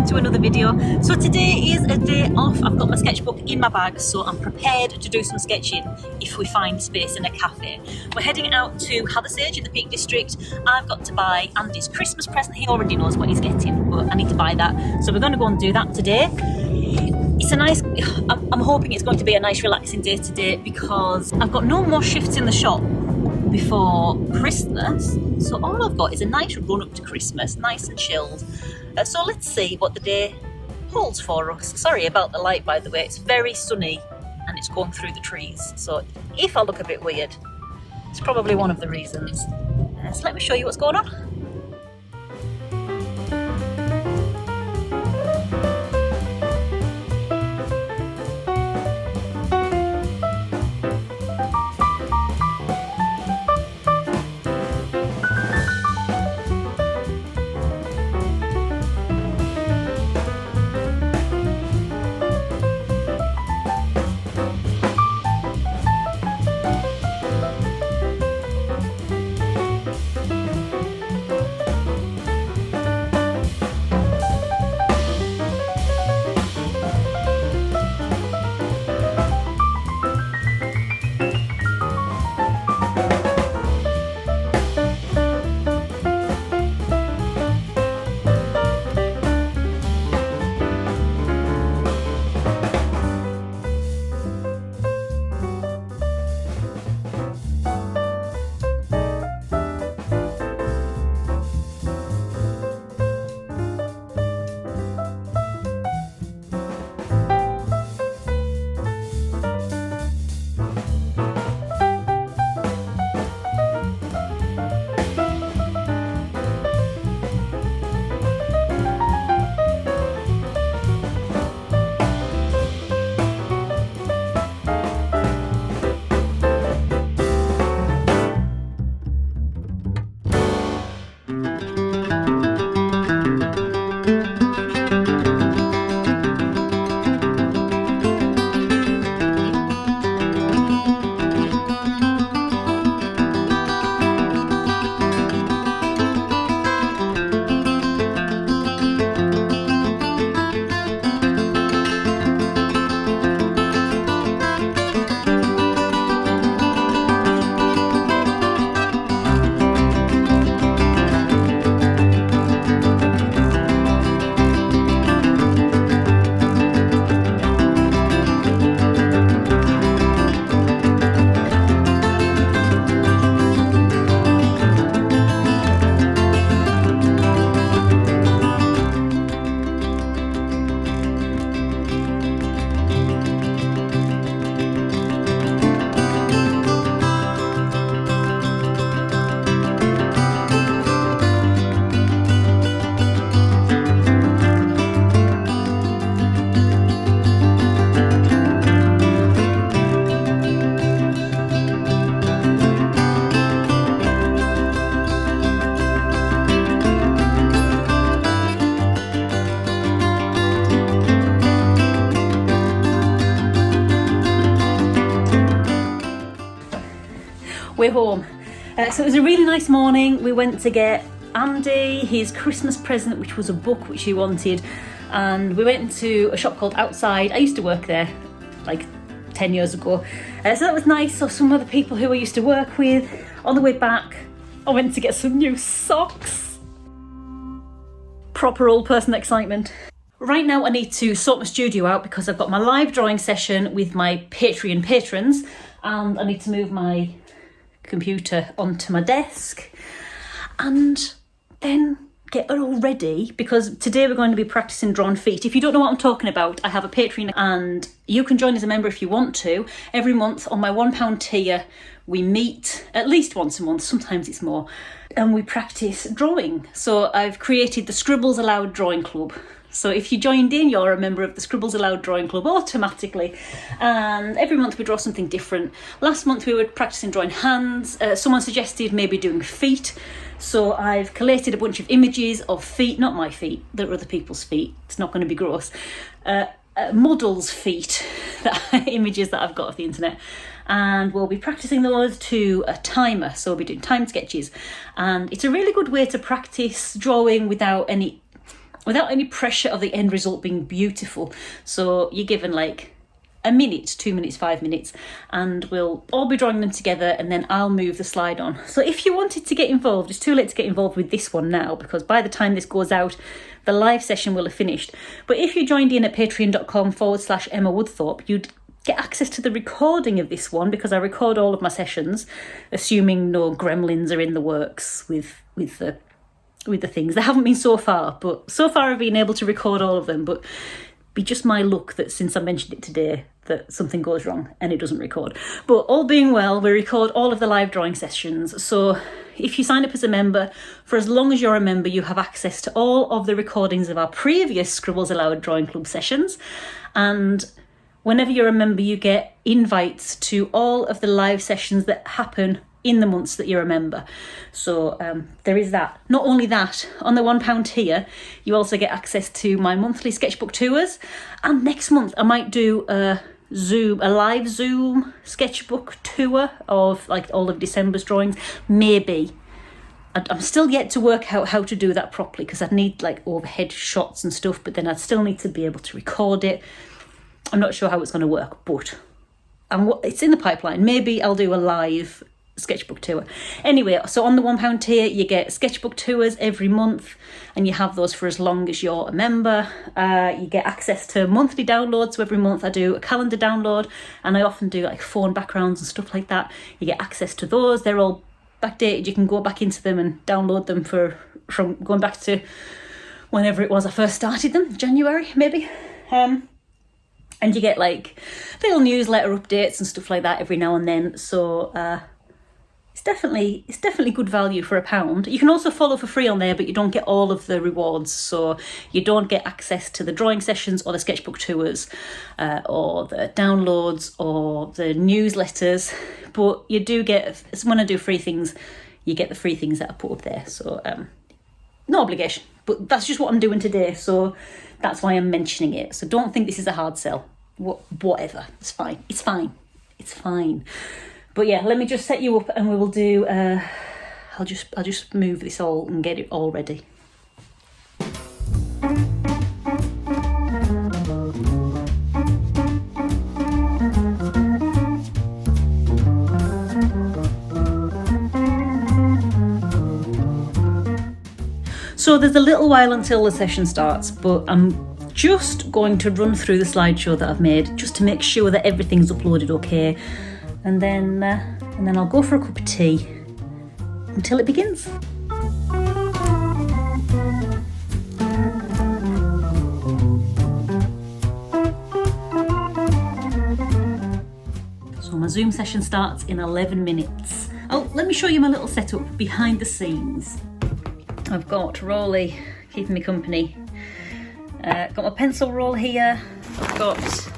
welcome to another video. So today is a day off. I've got my sketchbook in my bag, so I'm prepared to do some sketching if we find space in a cafe. We're heading out to Hathersage in the Peak District. I've got to buy Andy's Christmas present. He already knows what he's getting, but I need to buy that. So we're going to go and do that today. It's a nice, I'm hoping it's going to be a nice relaxing day today because I've got no more shifts in the shop before Christmas, so all I've got is a nice run up to Christmas, nice and chilled. So let's see what the day holds for us. Sorry about the light, by the way, it's very sunny and it's going through the trees, so if I look a bit weird, it's probably one of the reasons. So let me show you what's going on. We're home. So it was a really nice morning. We went to get Andy his Christmas present, which was a book which he wanted, and we went into a shop called Outside. I used to work there like 10 years ago, so that was nice. So some other people who I used to work with. On the way back, I went to get some new socks. Proper old person excitement. Right now I need to sort my studio out because I've got my live drawing session with my Patreon patrons, and I need to move my computer onto my desk and then get it all ready because today we're going to be practicing drawn feet. If you don't know what I'm talking about, I have a Patreon and you can join as a member if you want to. Every month on my £1 tier we meet at least once a month, sometimes it's more, and we practice drawing. So I've created the Scribbles Allowed Drawing Club. So if you joined in, you're a member of the Scribbles Allowed Drawing Club automatically. And every month we draw something different. Last month we were practicing drawing hands. Someone suggested maybe doing feet. So I've collated a bunch of images of feet, not my feet, they're other people's feet. It's not going to be gross. Models' feet, images that I've got off the internet. And we'll be practicing those to a timer. So we'll be doing timed sketches. And it's a really good way to practice drawing without any without any pressure of the end result being beautiful. So you're given like a minute, 2 minutes, 5 minutes, and we'll all be drawing them together, and then I'll move the slide on. So if you wanted to get involved, it's too late to get involved with this one now, because by the time this goes out, the live session will have finished. But if you joined in at patreon.com/Emma Woodthorpe, you'd get access to the recording of this one, because I record all of my sessions, assuming no gremlins are in the works with the things. There haven't been so far, but so far I've been able to record all of them. But be just my luck that since I mentioned it today that something goes wrong and it doesn't record. But all being well, we record all of the live drawing sessions. So if you sign up as a member, for as long as you're a member, you have access to all of the recordings of our previous Scribbles Allowed Drawing Club sessions. And whenever you're a member, you get invites to all of the live sessions that happen in the months that you're a member. So there is that. Not only that, on the £1 tier, you also get access to my monthly sketchbook tours. And next month I might do a live Zoom sketchbook tour of like all of December's drawings. Maybe. I'm still yet to work out how to do that properly, because I'd need like overhead shots and stuff, but then I'd still need to be able to record it. I'm not sure how it's going to work, but it's in the pipeline. Maybe I'll do a live sketchbook tour. Anyway, so on the £1 tier, you get sketchbook tours every month, and you have those for as long as you're a member. You get access to monthly downloads. So every month I do a calendar download, and I often do like phone backgrounds and stuff like that. You get access to those. They're all backdated. You can go back into them and download them from going back to whenever it was I first started them, January maybe. And you get like little newsletter updates and stuff like that every now and then. So it's definitely good value for £1. You can also follow for free on there, but you don't get all of the rewards. So you don't get access to the drawing sessions or the sketchbook tours or the downloads or the newsletters. But you do get, when I do free things, you get the free things that I put up there. So no obligation, but that's just what I'm doing today. So that's why I'm mentioning it. So don't think this is a hard sell. Whatever, it's fine. It's fine. But yeah, let me just set you up, and we will do. I'll just move this all and get it all ready. So there's a little while until the session starts, but I'm just going to run through the slideshow that I've made just to make sure that everything's uploaded okay. And then I'll go for a cup of tea until it begins. So my Zoom session starts in 11 minutes. Oh, let me show you my little setup behind the scenes. I've got Rolly keeping me company. Got my pencil roll here. I've got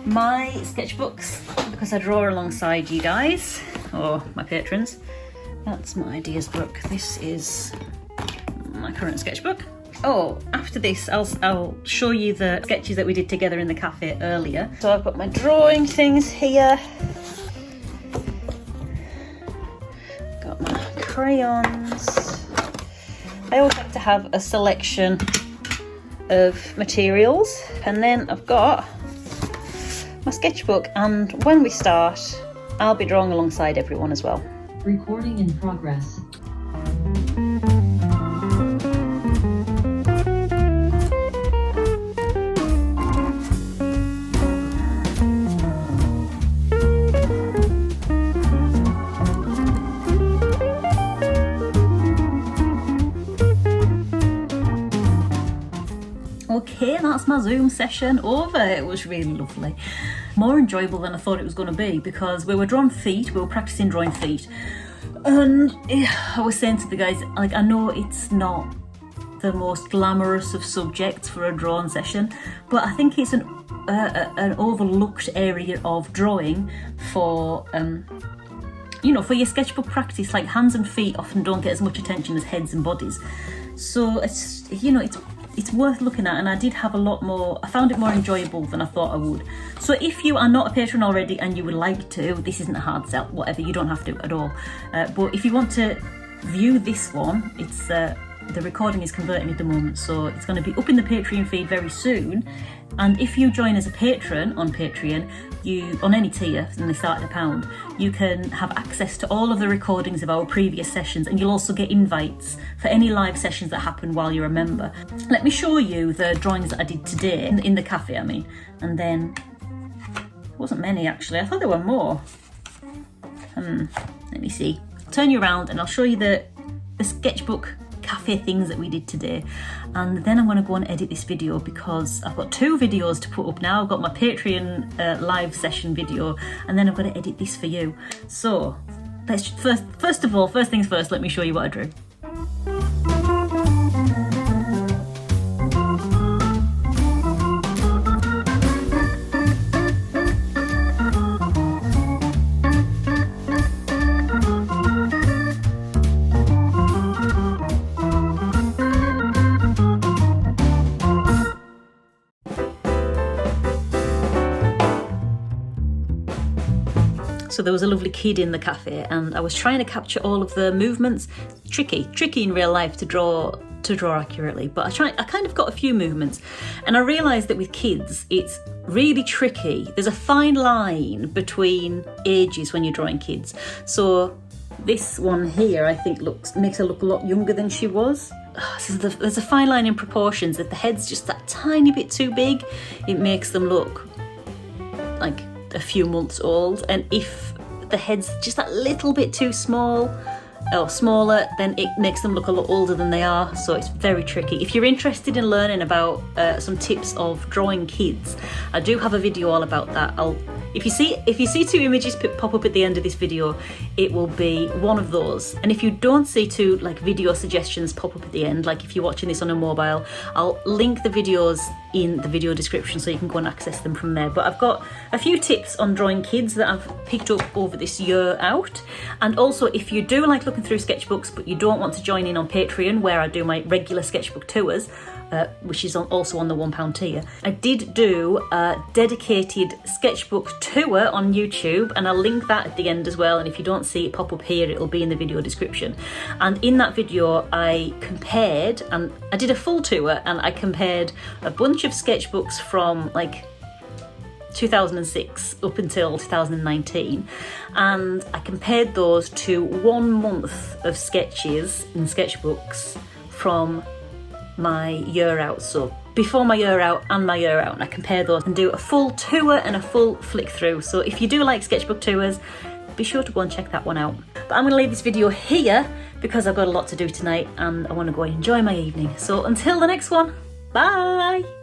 my sketchbooks, because I draw alongside you guys, or my patrons. That's my ideas book. This is my current sketchbook. Oh, after this, I'll show you the sketches that we did together in the cafe earlier. So I've got my drawing things here. Got my crayons. I always like to have a selection of materials, and then I've got my sketchbook, and when we start, I'll be drawing alongside everyone as well. Recording in progress. Okay, that's my Zoom session over. It was really lovely. More enjoyable than I thought it was going to be, because we were drawing feet, we were practicing drawing feet. And I was saying to the guys, like, I know it's not the most glamorous of subjects for a drawing session, but I think it's an overlooked area of drawing for for your sketchbook practice. Like, hands and feet often don't get as much attention as heads and bodies. So it's worth looking at, and I found it more enjoyable than I thought I would. So if you are not a patron already and you would like to, this isn't a hard sell, whatever, you don't have to at all. But if you want to view this one, it's the recording is converting at the moment, so it's going to be up in the Patreon feed very soon. And if you join as a patron on Patreon, you, on any tier, and they start at £1, you can have access to all of the recordings of our previous sessions, and you'll also get invites for any live sessions that happen while you're a member. Let me show you the drawings that I did today, in the cafe I mean, and then, there wasn't many actually, I thought there were more. Let me see. I'll turn you around and I'll show you the sketchbook cafe things that we did today, and then I'm going to go and edit this video because I've got 2 videos to put up now. I've got my Patreon live session video, and then I've got to edit this for you. So let's first things first, let me show you what I drew. So there was a lovely kid in the cafe, and I was trying to capture all of the movements. Tricky in real life to draw accurately, but I kind of got a few movements, and I realised that with kids it's really tricky. There's a fine line between ages when you're drawing kids. So this one here I think makes her look a lot younger than she was. So there's a fine line in proportions. If the head's just that tiny bit too big, it makes them look like a few months old, and if the head's just that little bit too small or smaller, then it makes them look a lot older than they are. So it's very tricky. If you're interested in learning about some tips of drawing kids, I do have a video all about that. If you see 2 images pop up at the end of this video, it will be one of those. And if you don't see 2 like video suggestions pop up at the end, like if you're watching this on a mobile, I'll link the videos in the video description so you can go and access them from there. But I've got a few tips on drawing kids that I've picked up over this year out. And also, if you do like looking through sketchbooks but you don't want to join in on Patreon, where I do my regular sketchbook tours, which is also on the £1 tier, I did do a dedicated sketchbook tour on YouTube, and I'll link that at the end as well. And if you don't see it pop up here, it'll be in the video description. And in that video I compared, and I did a full tour, and I compared a bunch of sketchbooks from like 2006 up until 2019, and I compared those to 1 month of sketches in sketchbooks from my year out. So before my year out and my year out, and I compare those and do a full tour and a full flick through. So if you do like sketchbook tours, be sure to go and check that one out. But I'm going to leave this video here because I've got a lot to do tonight and I want to go and enjoy my evening. So until the next one, bye!